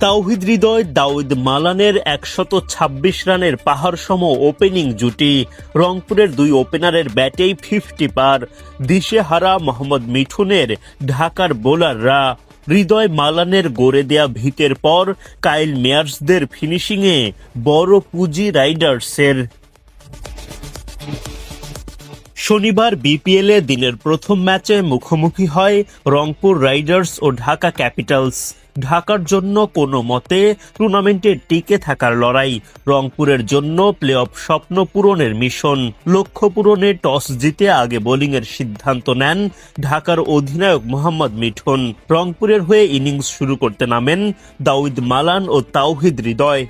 তাওহিদ হৃদয় দাউদ মালানের ১২৬ রানের পাহাড়সম ওপেনিং জুটি। রংপুরের দুই ওপেনারের ব্যাটেই 50 পার। দিশেহারা মোহাম্মদ মিঠুনের ঢাকার বোলাররা। হৃদয় মালানের গড়ে দেয়া ভিতের পর কাইল মেয়ার্সদের ফিনিশিংয়ে বড় পুঁজি রাইডার্সের। শনিবার বিপিএলে দিনের প্রথম ম্যাচে মুখোমুখি হয় রংপুর রাইডার্স ও ঢাকা ক্যাপিটালস। ঢাকার জন্য কোনো মতে টুর্নামেন্টে টিকে থাকার লড়াই, রংপুরের জন্য প্লে অফ স্বপ্ন পূরণের মিশন। লক্ষ্য পূরণে টস জিতে আগে বোলিংয়ের সিদ্ধান্ত নেন ঢাকার অধিনায়ক মোহাম্মদ মিঠুন। রংপুরের হয়ে ইনিংস শুরু করতে নামেন দাউদ মালান ও তাওহিদ হৃদয়।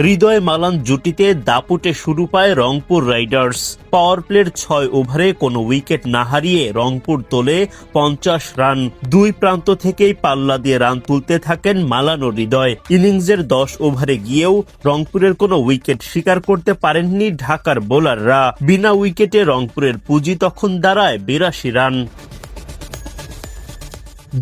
হৃদয় মালান জুটিতে দাপুটে শুরু পায় রংপুর রাইডার্স। পাওয়ার প্লের ৬ ওভারে কোনো উইকেট না হারিয়ে রংপুর তোলে ৫০ রান। দুই প্রান্ত থেকেই পাল্লা দিয়ে রান তুলতে থাকেন মালান ও হৃদয়। ইনিংসের ১০ ওভারে গিয়েও রংপুরের কোনো উইকেট শিকার করতে পারেননি ঢাকার বোলাররা। বিনা উইকেটে রংপুরের পুঁজি তখন দাঁড়ায় ৮২ রান।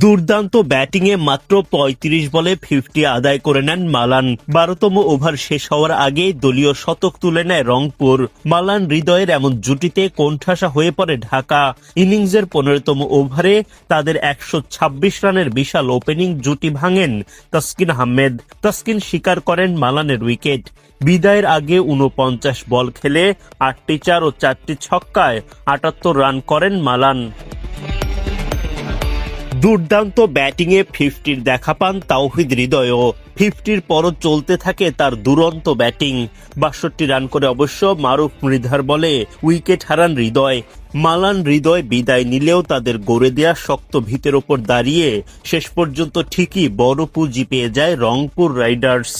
দুর্দান্ত ব্যাটিংয়ে মাত্র ৩৫ বলে 50 আদায় করে নেন মালান। ১২তম ওভার শেষ হওয়ার আগে দলীয় শতক তুলে নেয় রংপুর। মালান হৃদয়ের এমন জুটিতে কোণঠাসা হয়ে পড়ে ঢাকা। ইনিংসের ১৫তম ওভারে তাদের ১২৬ রানের বিশাল ওপেনিং জুটি ভাঙেন তাসকিন আহমেদ। তাসকিন শিকার করেন মালানের উইকেট। বিদায়ের আগে ৪৯ বল খেলে ৮টি ৪ ও ৪টি ছক্কায় ৭৮ রান করেন মালান। দুর্দান্ত ব্যাটিংয়ে 50-র দেখা পান তাওহিদ হৃদয়ও। 50-র পরও চলতে থাকে তার দুরন্ত ব্যাটিং। ৬২ রান করে অবশ্য মারুফ মৃধার বলে উইকেট হারান হৃদয়। মালান হৃদয় বিদায় নিলেও তাদের গড়ে দেয়া শক্ত ভিতের ওপর দাঁড়িয়ে শেষ পর্যন্ত ঠিকই বড় পুঁজি পেয়ে যায় রংপুর রাইডার্স।